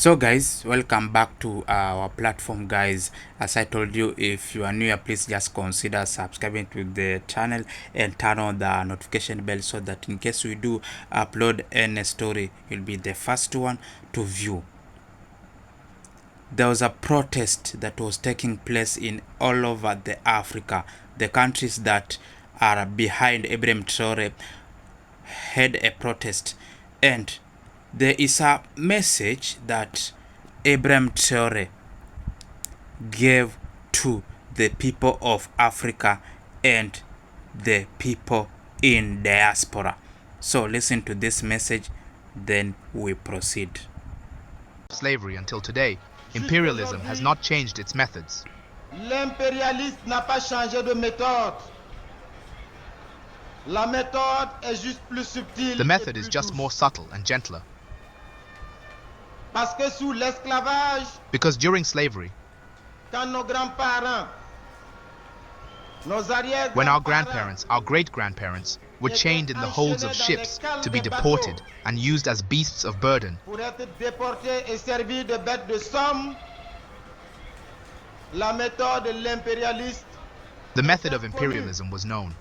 So guys, welcome back to our platform guys. As I told you, if you are new here, please just consider subscribing to the channel and turn on the notification bell so that in case we do upload any story, you'll be the first one to view. There was a protest that was taking place in all over the Africa. The countries that are behind Ibrahim Traoré had a protest, and there is a message that Ibrahim Traoré gave to the people of Africa and the people in diaspora. So listen to this message, then we proceed. Slavery until today, imperialism has not changed its methods. L'impérialiste n'a pas changé de méthode. La méthode est juste plus subtile. The method is just more subtle and gentler. Parce que sous l'esclavage, Because during slavery, quand nos grands-parents, nos arrière-grands-parents, when our grandparents, our great-grandparents, were chained in the holds of ships to be deported and used as beasts of burden, pour être déportés et servir de bêtes de somme, la méthode de l'impérialiste, the method of imperialism was known.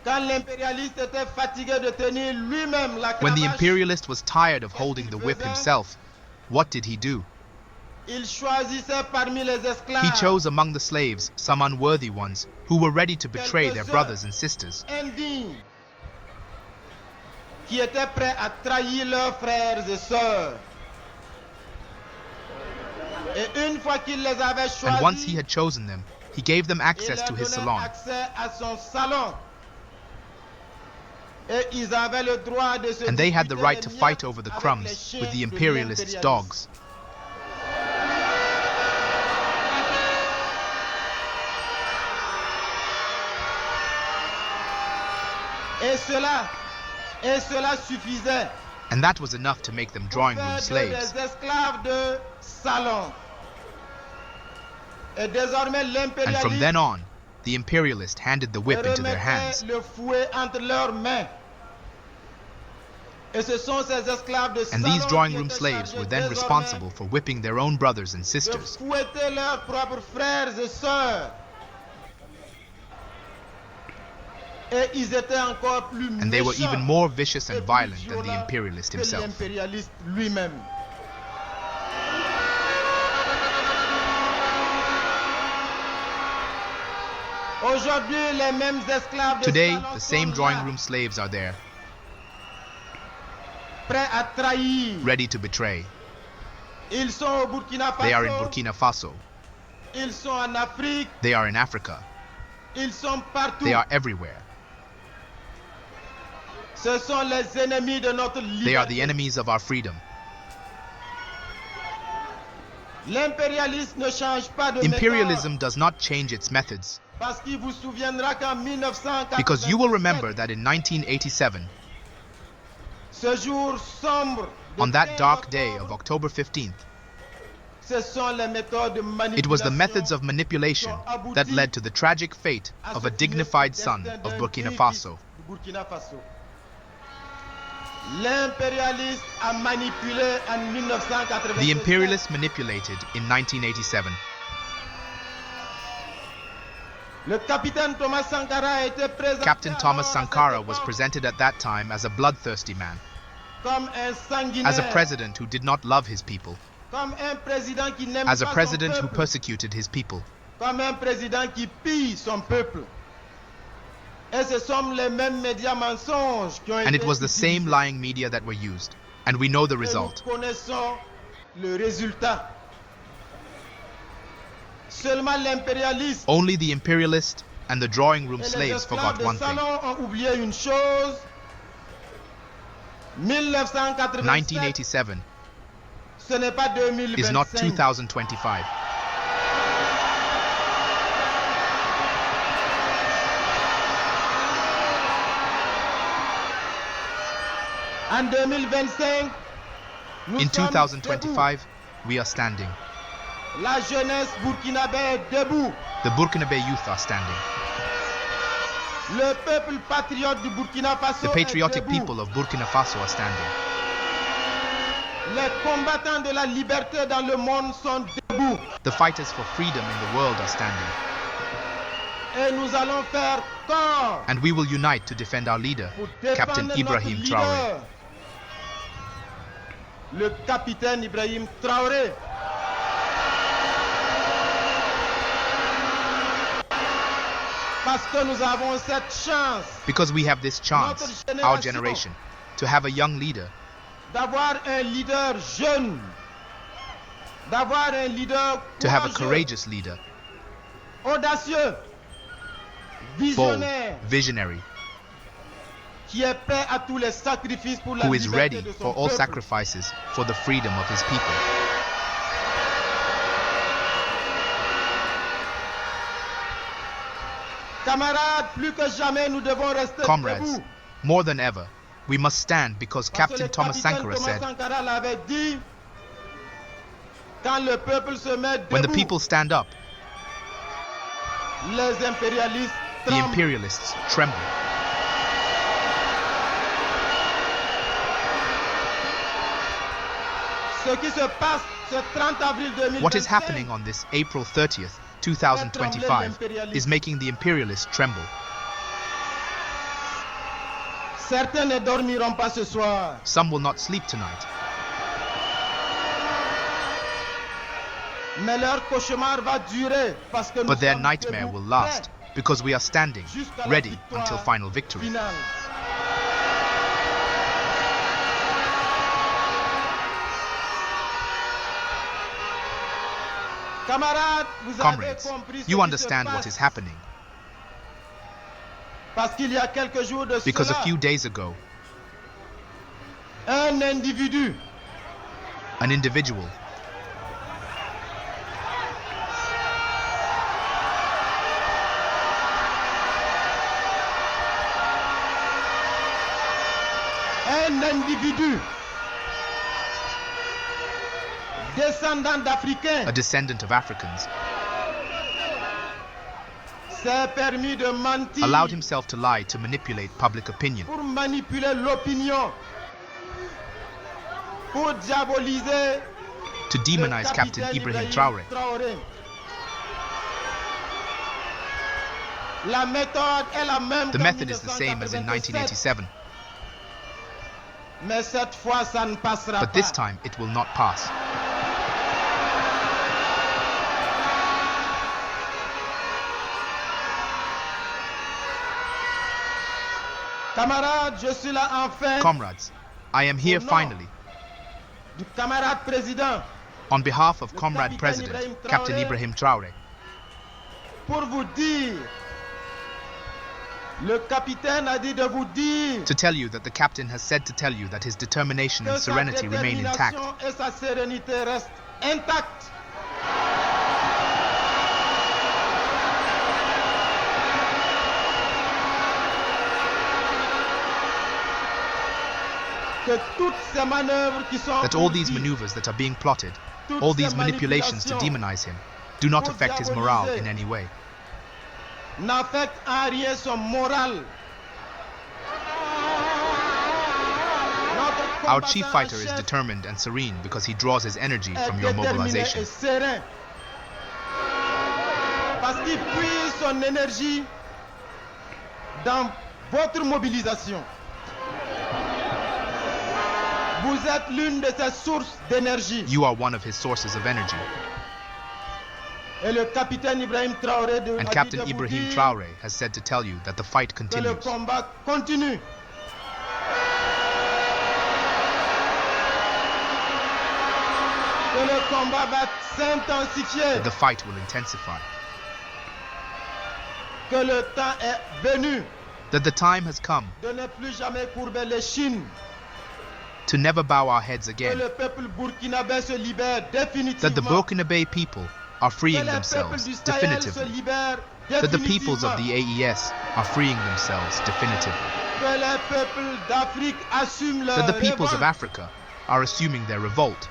quand l'impérialiste était fatigué de tenir lui-même la When the cravache, imperialist was tired of holding the whip himself, what did he do? il choisissait parmi les esclaves He chose among the slaves some unworthy ones who were ready to betray their brothers and sisters, indignes qui étaient prêts à trahir leurs frères et sœurs. Et une fois qu'il les avait choisis, and once he had chosen them, he gave them il access leur to his donnait salon. accès à son salon. Et ils avaient le droit de se And they had the disputer right les to miettes fight over the avec crumbs les chiens with the de imperialists' l'impérialisme. dogs. Et cela suffisait And that was enough to make them drawing room pour faire slaves. des esclaves de salon. Et désormais And from then l'impérialiste on, the imperialist handed the whip into their hands. remettait le fouet entre leurs mains. Et ce sont ces esclaves de And salon these drawing qui room étaient slaves chargés were then désormais responsible for whipping their own brothers and de sisters. fouetter leurs propres frères et sœurs. Et ils étaient encore plus And they were méchants even more vicious et and plus violent than the violents imperialist que himself. l'impérialiste lui-même. Aujourd'hui, les mêmes esclaves de Today, salon the sont same drawing là, room slaves are there, prêts à trahir. ready to betray. Ils sont au Burkina They are in Faso, Burkina Faso. ils sont en Afrique, They are in Africa. ils sont partout. They are everywhere. Ce sont les ennemis de notre They are the liberté. enemies of our freedom. L'impérialisme ne change pas de méthode, Imperialism does not change its methods, parce qu'il vous souviendra qu'en 1987, because you will remember that in 1987, ce jour sombre de on that 15 dark day octobre, of October 15th, ce sont les méthodes de manipulation it was the methods of manipulation that led to the tragic fate à of ce a dignified son destin of d'un Burkina digne Faso. fils du Burkina Faso. L'impérialiste a manipulé en 1987. The imperialists manipulated in 1987. Le capitaine Thomas Sankara a été présenté Captain Thomas alors à Sankara cette was époque presented at that time as a bloodthirsty man, comme un sanguinaire, as a president who did not love his people, comme un président qui n'aime as a pas son president who peuple, persecuted his people, comme un président qui pille son peuple. Et ce sont les mêmes médias mensonges qui ont and été it was the same utilisés. lying media that were used, and we know the Et nous result. connaissons le résultat. Seulement l'impérialiste Only the imperialist and the drawing room et les slaves esclaves forgot de one thing. salon ont oublié une chose. 1987, 1987 ce n'est pas 2025. is not 2025. En 2025, nous In sommes 2025, we are standing. debout. La jeunesse burkinabé est debout. The Burkinabe youth are standing. Le peuple patriote du Burkina Faso The patriotic est debout. people of Burkina Faso are standing. Les combattants de la liberté dans le monde sont debout. The fighters for freedom in the world are standing. Et nous allons faire corps And we will unite to defend our leader, pour Captain défendre Ibrahim notre Traoré. leader, le capitaine Ibrahim Traoré. Parce que nous avons cette chance Because we have this chance, our generation, to have a young leader, d'avoir un leader jeune, d'avoir un leader to have a courageux, courageous leader, audacieux, bold, visionnaire, visionary, qui est prêt à tous les sacrifices pour la who is liberté ready de for son all peuple. sacrifices for the freedom of his people. Camarades, plus que jamais, nous devons rester Comrades, debout. more than ever, we must stand because Parce que Captain le Thomas capitaine Sankara Thomas said, Sankara l'avait dit, quand le peuple se met when the debout, people stand up, les impérialistes the tremblent. imperialists tremble. Ce qui se passe ce 30 avril 2025, What is happening on this April 30th, 2025 is making the imperialists tremble. certains ne dormiront pas ce soir. Some will not sleep tonight, Mais leur cauchemar va durer parce que nous but their sommes nightmare debout, will last prêts because we are standing, jusqu'à la ready victoire until final victory. finale. Camarades, vous avez Comrades, compris ce you qui understand se what passe is happening parce qu'il y a quelques jours de because a cela, few days ago, un individu an individual descendant d'Africains, a descendant of Africans, s'est permis de mentir allowed himself to lie to manipulate public opinion, pour manipuler l'opinion, pour diaboliser to le demonize Captain Ibrahim Traoré. La méthode est la même The qu'en method is the same as in 1987, 1987, mais cette fois ça ne passera but this pas. time it will not pass. Camarades, je suis là enfin Comrades, I am here finally du camarade président on behalf of Comrade President Captain Ibrahim Traoré pour vous dire, le capitaine a dit de vous dire to tell you that the captain has said to tell you that his determination que and sa serenity remain intact, détermination et sa sérénité restent intactes. Que toutes ces manœuvres qui sont that all these conduites, maneuvers that are being plotted, toutes all ces these manipulations to manipulations demonize him, do not affect his morale in any way. n'affectent en rien son moral. Notre Our chief combattant fighter is chef determined and serene because he draws his energy est from your déterminé mobilization, et serein. Parce qu'il puise son énergie dans votre mobilisation. Vous êtes l'une de ses sources d'énergie. You are one of his sources of energy. Et le capitaine Ibrahim Traoré And a dit Captain de vous Ibrahim dire Traoré has said to tell you that the fight que le continues, combat continue. Que le combat va s'intensifier. that the fight will intensify, Que le temps est venu that the time has come de ne plus jamais courber les chines. to never bow our heads Que again, le peuple burkinabé se libère that the définitivement. Burkinabe people are Que freeing les peuples themselves du Sahel se definitively, libèrent that the peoples of définitivement. the AES are freeing themselves definitively, Que les peuples d'Afrique assument leur that the peoples of revanche. Africa are assuming their revolt,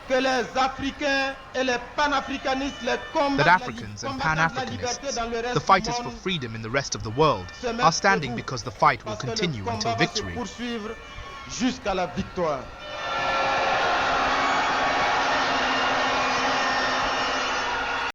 Que les Africains et les panafricanistes, les that combattants Africans and Pan-Africanists, the fighters for freedom in the rest of the world, are standing because the fight will parce que le continue combat until va se victory, poursuivre jusqu'à la victoire.